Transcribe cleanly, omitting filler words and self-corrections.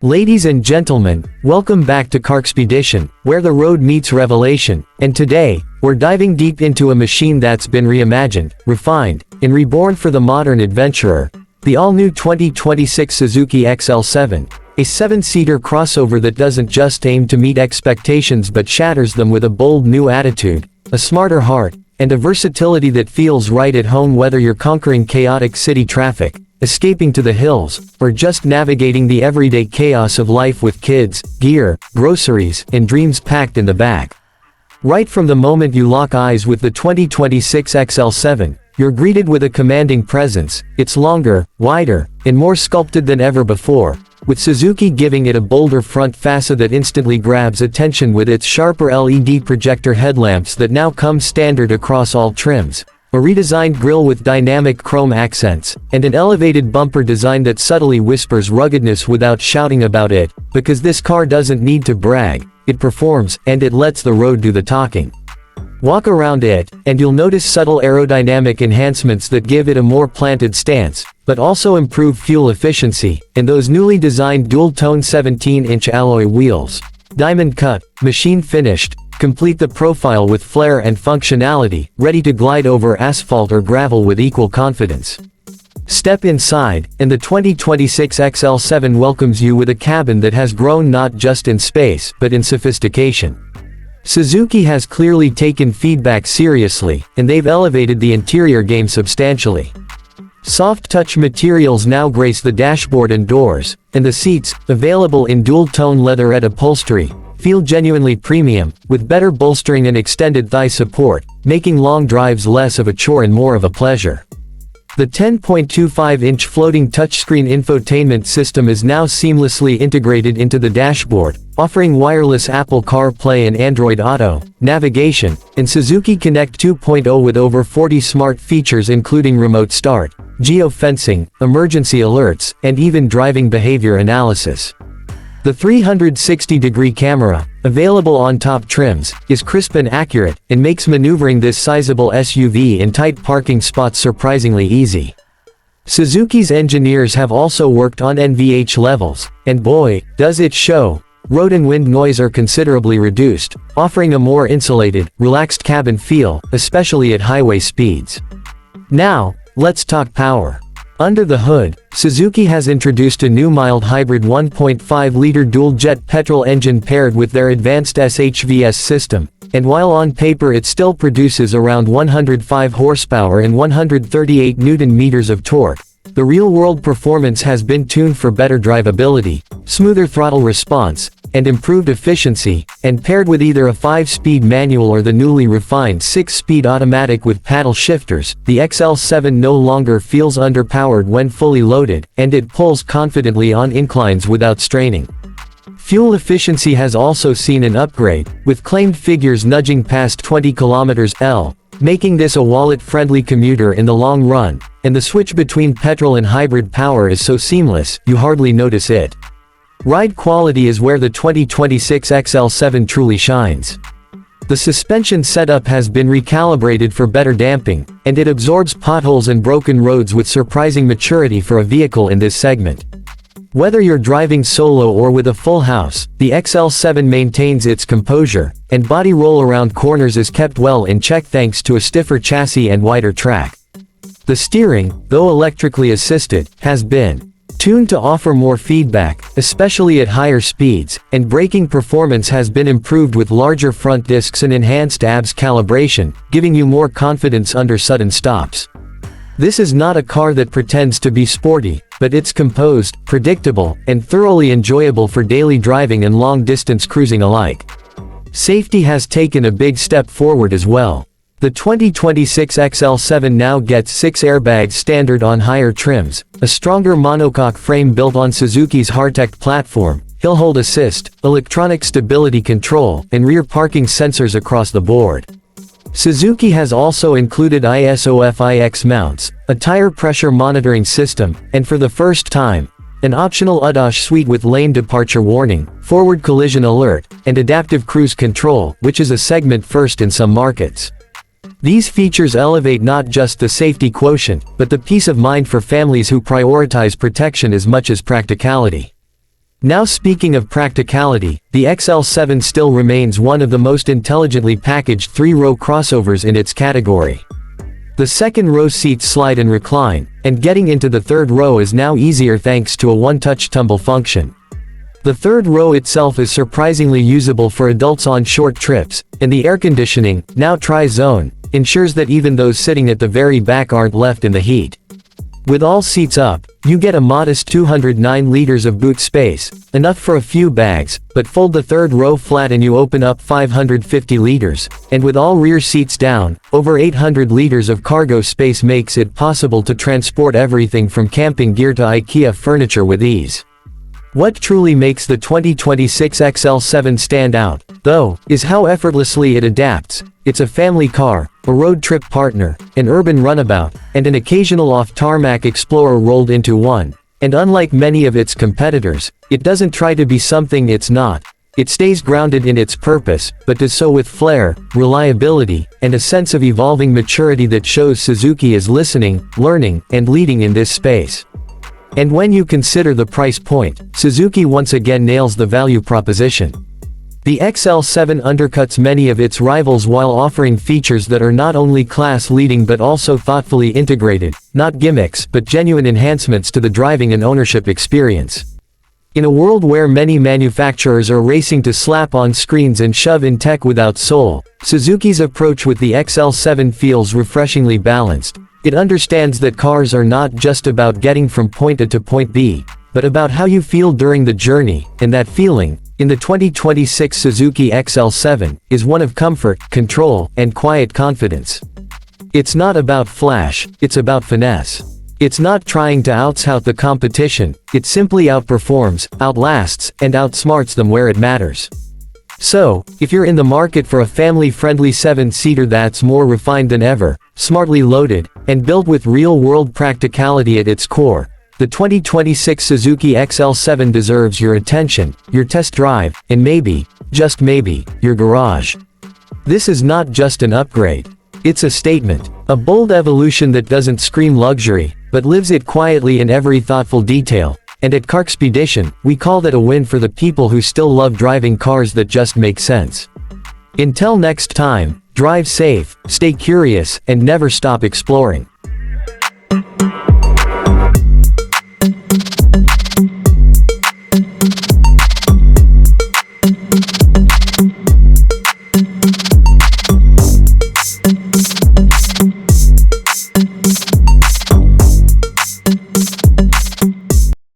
Ladies and gentlemen, welcome back to Carxpedition, where the road meets revelation, and today, we're diving deep into a machine that's been reimagined, refined, and reborn for the modern adventurer, the all-new 2026 Suzuki XL7, a 7-seater crossover that doesn't just aim to meet expectations but shatters them with a bold new attitude, a smarter heart, and a versatility that feels right at home whether you're conquering chaotic city traffic, escaping to the hills, or just navigating the everyday chaos of life with kids, gear, groceries, and dreams packed in the back. Right from the moment you lock eyes with the 2026 XL7, you're greeted with a commanding presence. It's longer, wider, and more sculpted than ever before, with Suzuki giving it a bolder front fascia that instantly grabs attention with its sharper LED projector headlamps that now come standard across all trims, a redesigned grille with dynamic chrome accents, and an elevated bumper design that subtly whispers ruggedness without shouting about it, because this car doesn't need to brag, it performs, and it lets the road do the talking. Walk around it, and you'll notice subtle aerodynamic enhancements that give it a more planted stance, but also improve fuel efficiency, and those newly designed dual-tone 17-inch alloy wheels. Diamond cut, machine finished, complete the profile with flair and functionality, ready to glide over asphalt or gravel with equal confidence. Step inside, and the 2026 XL7 welcomes you with a cabin that has grown not just in space, but in sophistication. Suzuki has clearly taken feedback seriously, and they've elevated the interior game substantially. Soft touch materials now grace the dashboard and doors, and the seats, available in dual-tone leatherette upholstery, feel genuinely premium, with better bolstering and extended thigh support, making long drives less of a chore and more of a pleasure. The 10.25-inch floating touchscreen infotainment system is now seamlessly integrated into the dashboard, offering wireless Apple CarPlay and Android Auto navigation, and Suzuki Connect 2.0 with over 40 smart features including remote start, geofencing, emergency alerts, and even driving behavior analysis. The 360-degree camera, available on top trims, is crisp and accurate, and makes maneuvering this sizable SUV in tight parking spots surprisingly easy. Suzuki's engineers have also worked on NVH levels, and boy, does it show. Road and wind noise are considerably reduced, offering a more insulated, relaxed cabin feel, especially at highway speeds. Now, let's talk power. Under the hood, Suzuki has introduced a new mild hybrid 1.5-liter dual-jet petrol engine paired with their advanced SHVS system, and while on paper it still produces around 105 horsepower and 138 Nm of torque, the real-world performance has been tuned for better drivability, smoother throttle response, and improved efficiency, and paired with either a 5-speed manual or the newly refined 6-speed automatic with paddle shifters, the XL7 no longer feels underpowered when fully loaded, and it pulls confidently on inclines without straining. Fuel efficiency has also seen an upgrade, with claimed figures nudging past 20 km/h, making this a wallet-friendly commuter in the long run, and the switch between petrol and hybrid power is so seamless, you hardly notice it. Ride quality is where the 2026 XL7 truly shines. The suspension setup has been recalibrated for better damping, and it absorbs potholes and broken roads with surprising maturity for a vehicle in this segment. Whether you're driving solo or with a full house, the XL7 maintains its composure, and body roll around corners is kept well in check thanks to a stiffer chassis and wider track. The steering, though electrically assisted, has been tuned to offer more feedback, especially at higher speeds, and braking performance has been improved with larger front discs and enhanced ABS calibration, giving you more confidence under sudden stops. This is not a car that pretends to be sporty, but it's composed, predictable, and thoroughly enjoyable for daily driving and long-distance cruising alike. Safety has taken a big step forward as well. The 2026 XL7 now gets 6 airbags standard on higher trims, a stronger monocoque frame built on Suzuki's Hardtech platform, hill hold assist, electronic stability control, and rear parking sensors across the board. Suzuki has also included ISOFIX mounts, a tire pressure monitoring system, and for the first time, an optional ADAS suite with lane departure warning, forward collision alert, and adaptive cruise control, which is a segment first in some markets. These features elevate not just the safety quotient, but the peace of mind for families who prioritize protection as much as practicality. Now speaking of practicality, the XL7 still remains one of the most intelligently packaged three-row crossovers in its category. The second row seats slide and recline, and getting into the third row is now easier thanks to a one-touch tumble function. The third row itself is surprisingly usable for adults on short trips, and the air conditioning, now tri-zone, ensures that even those sitting at the very back aren't left in the heat. With all seats up, you get a modest 209 liters of boot space, enough for a few bags, but fold the third row flat and you open up 550 liters, and with all rear seats down, over 800 liters of cargo space makes it possible to transport everything from camping gear to IKEA furniture with ease. What truly makes the 2026 XL7 stand out, though, is how effortlessly it adapts. It's a family car, a road trip partner, an urban runabout, and an occasional off-tarmac explorer rolled into one. And unlike many of its competitors, it doesn't try to be something it's not. It stays grounded in its purpose, but does so with flair, reliability, and a sense of evolving maturity that shows Suzuki is listening, learning, and leading in this space. And when you consider the price point, Suzuki once again nails the value proposition. The XL7 undercuts many of its rivals while offering features that are not only class-leading but also thoughtfully integrated, not gimmicks but genuine enhancements to the driving and ownership experience. In a world where many manufacturers are racing to slap on screens and shove in tech without soul, Suzuki's approach with the XL7 feels refreshingly balanced. It understands that cars are not just about getting from point A to point B, but about how you feel during the journey, and that feeling, in the 2026 Suzuki XL7, is one of comfort, control, and quiet confidence. It's not about flash, it's about finesse. It's not trying to outshout the competition, it simply outperforms, outlasts, and outsmarts them where it matters. So, if you're in the market for a family-friendly 7-seater that's more refined than ever, smartly loaded, and built with real-world practicality at its core, the 2026 Suzuki XL7 deserves your attention, your test drive, and maybe, just maybe, your garage. This is not just an upgrade. It's a statement, a bold evolution that doesn't scream luxury, but lives it quietly in every thoughtful detail. And at Carxpedition, we call that a win for the people who still love driving cars that just make sense. Until next time, drive safe, stay curious, and never stop exploring.